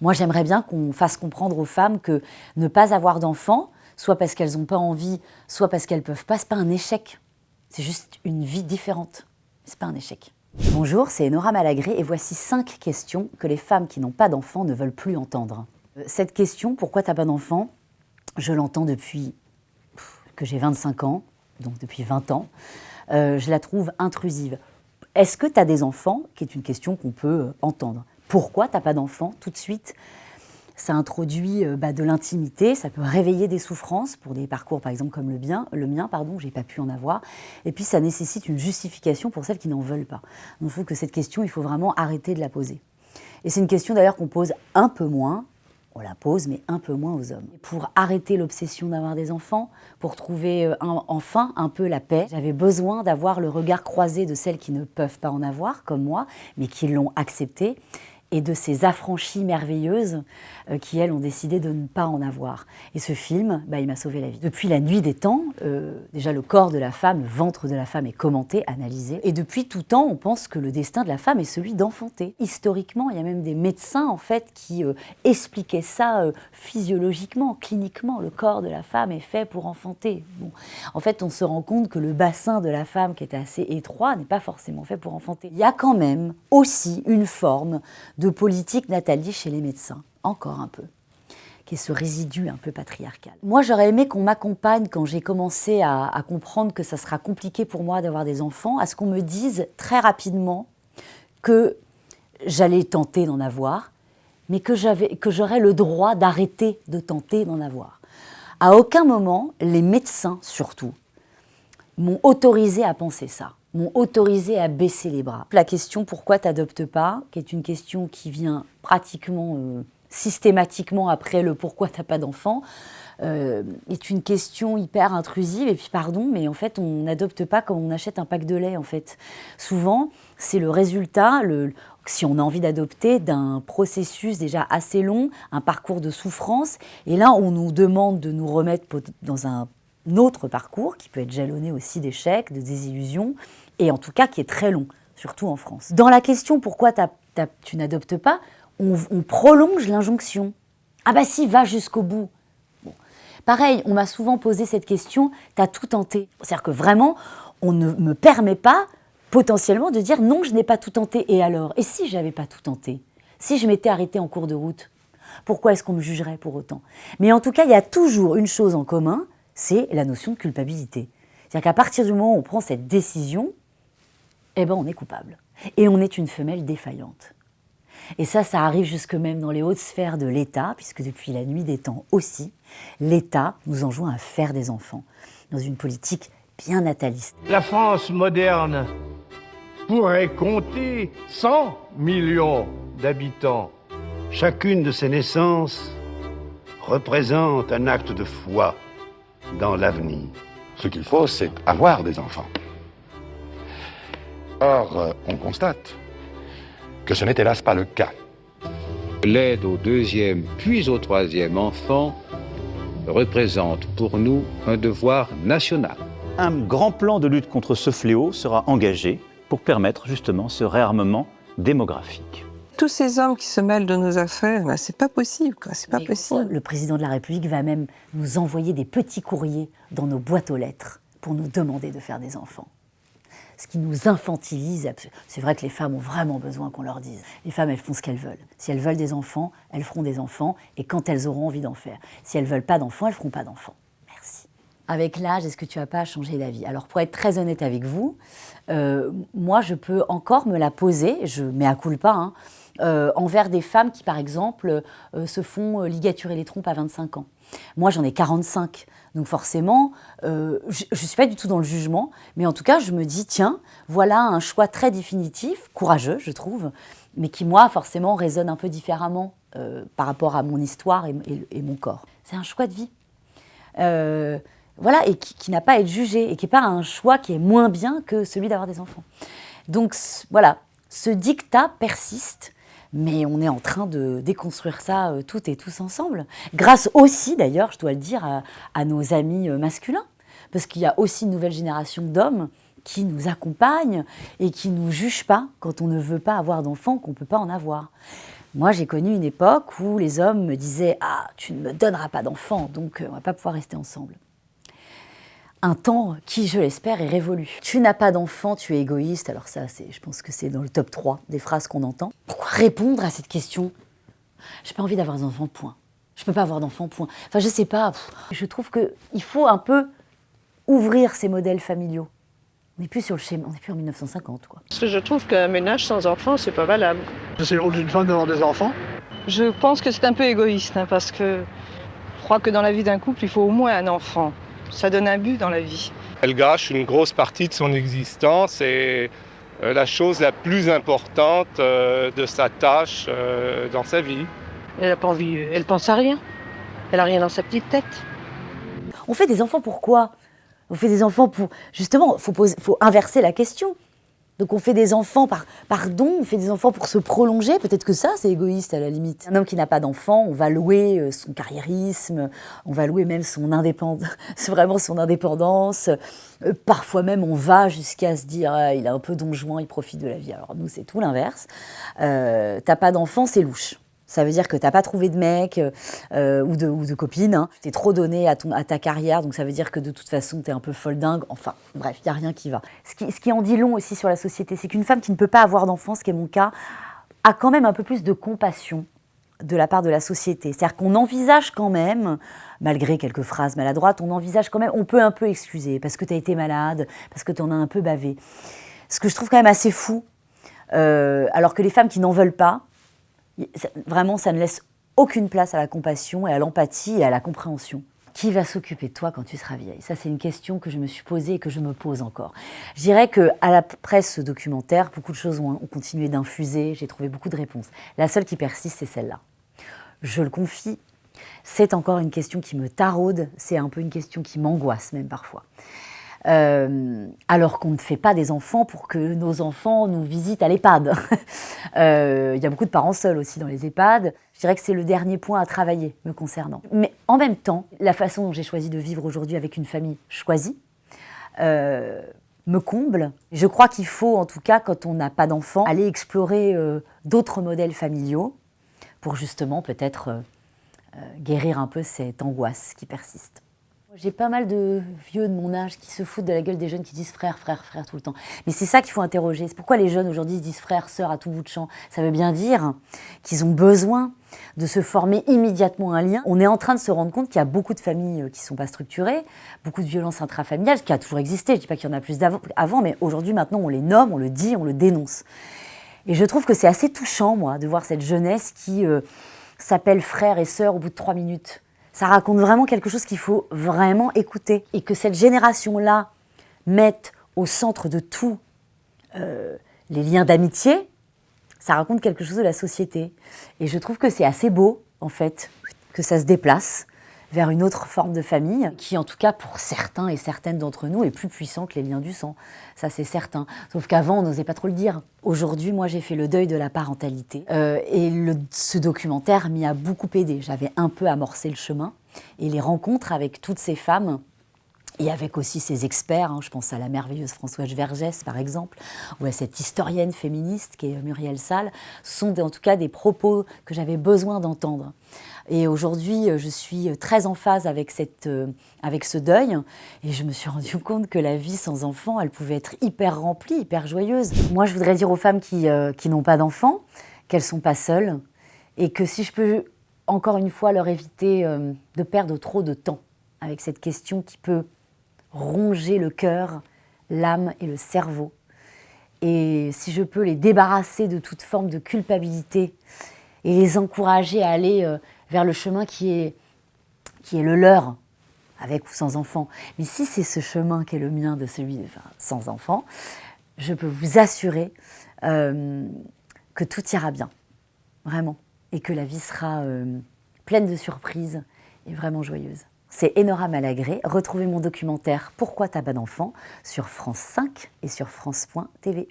Moi, j'aimerais bien qu'on fasse comprendre aux femmes que ne pas avoir d'enfants, soit parce qu'elles n'ont pas envie, soit parce qu'elles ne peuvent pas, c'est pas un échec. C'est juste une vie différente. C'est pas un échec. Bonjour, c'est Nora Malagré et voici 5 questions que les femmes qui n'ont pas d'enfants ne veulent plus entendre. Cette question, pourquoi tu n'as pas d'enfant, je l'entends depuis que j'ai 25 ans, donc depuis 20 ans. Je la trouve intrusive. Est-ce que tu as des enfants, qui est une question qu'on peut entendre. Pourquoi tu n'as pas d'enfants? Tout de suite, ça introduit de l'intimité, ça peut réveiller des souffrances pour des parcours, par exemple, comme le mien, je n'ai pas pu en avoir. Et puis, ça nécessite une justification pour celles qui n'en veulent pas. Donc, je trouve que cette question, il faut vraiment arrêter de la poser. Et c'est une question, d'ailleurs, qu'on pose un peu moins. On la pose, mais un peu moins aux hommes. Pour arrêter l'obsession d'avoir des enfants, pour trouver enfin un peu la paix, j'avais besoin d'avoir le regard croisé de celles qui ne peuvent pas en avoir, comme moi, mais qui l'ont accepté, et de ces affranchies merveilleuses qui, elles, ont décidé de ne pas en avoir. Et ce film, il m'a sauvé la vie. Depuis la nuit des temps, déjà le corps de la femme, le ventre de la femme est commenté, analysé. Et depuis tout temps, on pense que le destin de la femme est celui d'enfanter. Historiquement, il y a même des médecins, en fait, qui expliquaient ça physiologiquement, cliniquement. Le corps de la femme est fait pour enfanter. Bon. En fait, on se rend compte que le bassin de la femme, qui est assez étroit, n'est pas forcément fait pour enfanter. Il y a quand même aussi une forme de politique nataliste chez les médecins, encore un peu, qui est ce résidu un peu patriarcal. Moi, j'aurais aimé qu'on m'accompagne quand j'ai commencé à comprendre que ça sera compliqué pour moi d'avoir des enfants, à ce qu'on me dise très rapidement que j'allais tenter d'en avoir, mais que j'aurais le droit d'arrêter de tenter d'en avoir. À aucun moment, les médecins, surtout, m'ont autorisé à penser ça. M'ont autorisé à baisser les bras. La question « pourquoi tu n'adoptes pas ?», qui est une question qui vient pratiquement systématiquement après le « pourquoi tu n'as pas d'enfant », est une question hyper intrusive. Et puis pardon, mais en fait on n'adopte pas comme on achète un pack de lait en fait. Souvent, c'est le résultat, si on a envie d'adopter, d'un processus déjà assez long, un parcours de souffrance. Et là, on nous demande de nous remettre dans un autre parcours, qui peut être jalonné aussi d'échecs, de désillusions, et en tout cas qui est très long, surtout en France. Dans la question « pourquoi tu n'adoptes pas ?», on prolonge l'injonction. Ah bah si, va jusqu'au bout. Bon. Pareil, on m'a souvent posé cette question « t'as tout tenté ?» C'est-à-dire que vraiment, on ne me permet pas potentiellement de dire « non, je n'ai pas tout tenté ». Et alors ? Et si j'avais pas tout tenté ? Si je m'étais arrêtée en cours de route ? Pourquoi est-ce qu'on me jugerait pour autant ? Mais en tout cas, il y a toujours une chose en commun, c'est la notion de culpabilité. C'est-à-dire qu'à partir du moment où on prend cette décision, on est coupable. Et on est une femelle défaillante. Et ça arrive jusque même dans les hautes sphères de l'État, puisque depuis la nuit des temps aussi, l'État nous enjoint à faire des enfants, dans une politique bien nataliste. La France moderne pourrait compter 100 millions d'habitants. Chacune de ces naissances représente un acte de foi dans l'avenir. Ce qu'il faut, c'est avoir des enfants. Or, on constate que ce n'est hélas pas le cas. L'aide au 2e puis au 3e enfant représente pour nous un devoir national. Un grand plan de lutte contre ce fléau sera engagé pour permettre justement ce réarmement démographique. Tous ces hommes qui se mêlent de nos affaires, c'est pas possible, quoi. C'est pas possible. Le président de la République va même nous envoyer des petits courriers dans nos boîtes aux lettres pour nous demander de faire des enfants. Ce qui nous infantilise. C'est vrai que les femmes ont vraiment besoin qu'on leur dise. Les femmes, elles font ce qu'elles veulent. Si elles veulent des enfants, elles feront des enfants, et quand elles auront envie d'en faire. Si elles veulent pas d'enfants, elles feront pas d'enfants. Merci. Avec l'âge, est-ce que tu n'as pas changé d'avis ? Alors, pour être très honnête avec vous, moi, je peux encore me la poser, je mea culpa, envers des femmes qui, par exemple, se font ligaturer les trompes à 25 ans. Moi, j'en ai 45, donc forcément, je ne suis pas du tout dans le jugement, mais en tout cas, je me dis, tiens, voilà un choix très définitif, courageux, je trouve, mais qui, moi, forcément, résonne un peu différemment par rapport à mon histoire et mon corps. C'est un choix de vie. Voilà, et qui n'a pas à être jugé, et qui n'est pas un choix qui est moins bien que celui d'avoir des enfants. Donc, voilà, ce dictat persiste, mais on est en train de déconstruire ça toutes et tous ensemble. Grâce aussi, d'ailleurs, je dois le dire, à nos amis masculins. Parce qu'il y a aussi une nouvelle génération d'hommes qui nous accompagnent et qui ne nous jugent pas quand on ne veut pas avoir d'enfants, qu'on ne peut pas en avoir. Moi, j'ai connu une époque où les hommes me disaient « Ah, tu ne me donneras pas d'enfant, donc on ne va pas pouvoir rester ensemble. » Un temps qui, je l'espère, est révolu. Tu n'as pas d'enfant, tu es égoïste. Alors ça, je pense que c'est dans le top 3 des phrases qu'on entend. Pourquoi répondre à cette question? J'ai pas envie d'avoir d'enfant, point. Je peux pas avoir d'enfant, point. Enfin, je sais pas. Je trouve qu'il faut un peu ouvrir ces modèles familiaux. On n'est plus sur le schéma, on n'est plus en 1950, quoi. Parce que je trouve qu'un ménage sans enfant, c'est pas valable. C'est le rôle d'une femme d'avoir des enfants. Je pense que c'est un peu égoïste, hein, parce que je crois que dans la vie d'un couple, il faut au moins un enfant. Ça donne un but dans la vie. Elle gâche une grosse partie de son existence et la chose la plus importante de sa tâche dans sa vie. Elle n'a pas envie, elle pense à rien. Elle a rien dans sa petite tête. On fait des enfants pourquoi? On fait des enfants pour... Justement, faut inverser la question. Donc on fait des enfants par don, on fait des enfants pour se prolonger. Peut-être que ça, c'est égoïste à la limite. Un homme qui n'a pas d'enfant, on va louer son carriérisme, on va louer même son indépendance, c'est vraiment son indépendance. Parfois même, on va jusqu'à se dire ah, il est un peu Don Juan, il profite de la vie. Alors nous, c'est tout l'inverse. T'as pas d'enfant, c'est louche. Ça veut dire que t'as pas trouvé de mec ou de copine. Hein. Tu t'es trop donné à ta carrière, donc ça veut dire que de toute façon, t'es un peu folle dingue. Enfin, bref, il n'y a rien qui va. Ce qui en dit long aussi sur la société, c'est qu'une femme qui ne peut pas avoir d'enfant, ce qui est mon cas, a quand même un peu plus de compassion de la part de la société. C'est-à-dire qu'on envisage quand même, malgré quelques phrases maladroites, on envisage quand même, on peut un peu excuser, parce que t'as été malade, parce que t'en as un peu bavé. Ce que je trouve quand même assez fou, alors que les femmes qui n'en veulent pas, vraiment, ça ne laisse aucune place à la compassion et à l'empathie et à la compréhension. Qui va s'occuper de toi quand tu seras vieille? Ça, c'est une question que je me suis posée et que je me pose encore. Je dirais qu'après ce documentaire, beaucoup de choses ont continué d'infuser, j'ai trouvé beaucoup de réponses. La seule qui persiste, c'est celle-là. Je le confie, c'est encore une question qui me taraude, c'est un peu une question qui m'angoisse même parfois. Alors qu'on ne fait pas des enfants pour que nos enfants nous visitent à l'EHPAD. Il y a beaucoup de parents seuls aussi dans les EHPAD. Je dirais que c'est le dernier point à travailler me concernant. Mais en même temps, la façon dont j'ai choisi de vivre aujourd'hui avec une famille choisie me comble. Je crois qu'il faut, en tout cas, quand on n'a pas d'enfants, aller explorer d'autres modèles familiaux pour justement peut-être guérir un peu cette angoisse qui persiste. J'ai pas mal de vieux de mon âge qui se foutent de la gueule des jeunes qui disent frère, frère, frère tout le temps. Mais c'est ça qu'il faut interroger. C'est pourquoi les jeunes aujourd'hui se disent frère, sœur à tout bout de champ. Ça veut bien dire qu'ils ont besoin de se former immédiatement un lien. On est en train de se rendre compte qu'il y a beaucoup de familles qui ne sont pas structurées, beaucoup de violences intrafamiliales, ce qui a toujours existé. Je ne dis pas qu'il y en a plus avant, mais aujourd'hui, maintenant, on les nomme, on le dit, on le dénonce. Et je trouve que c'est assez touchant, moi, de voir cette jeunesse qui s'appelle frère et sœur au bout de 3 minutes. Ça raconte vraiment quelque chose qu'il faut vraiment écouter. Et que cette génération-là mette au centre de tout les liens d'amitié, ça raconte quelque chose de la société. Et je trouve que c'est assez beau, en fait, que ça se déplace vers une autre forme de famille qui, en tout cas, pour certains et certaines d'entre nous, est plus puissant que les liens du sang. Ça, c'est certain. Sauf qu'avant, on n'osait pas trop le dire. Aujourd'hui, moi, j'ai fait le deuil de la parentalité. Ce documentaire m'y a beaucoup aidé. J'avais un peu amorcé le chemin. Et les rencontres avec toutes ces femmes, et avec aussi ces experts, je pense à la merveilleuse Françoise Vergès, par exemple, ou à cette historienne féministe qui est Muriel Salles, sont en tout cas des propos que j'avais besoin d'entendre. Et aujourd'hui, je suis très en phase avec ce deuil, et je me suis rendu compte que la vie sans enfant, elle pouvait être hyper remplie, hyper joyeuse. Moi, je voudrais dire aux femmes qui n'ont pas d'enfants qu'elles ne sont pas seules, et que si je peux encore une fois leur éviter de perdre trop de temps avec cette question qui peut ronger le cœur, l'âme et le cerveau. Et si je peux les débarrasser de toute forme de culpabilité et les encourager à aller vers le chemin qui est le leur, avec ou sans enfant. Mais si c'est ce chemin qui est le mien, de celui sans enfant, je peux vous assurer que tout ira bien, vraiment. Et que la vie sera pleine de surprises et vraiment joyeuse. C'est Enora Malagré. Retrouvez mon documentaire « Pourquoi t'as pas d'enfant » sur France 5 et sur France.tv.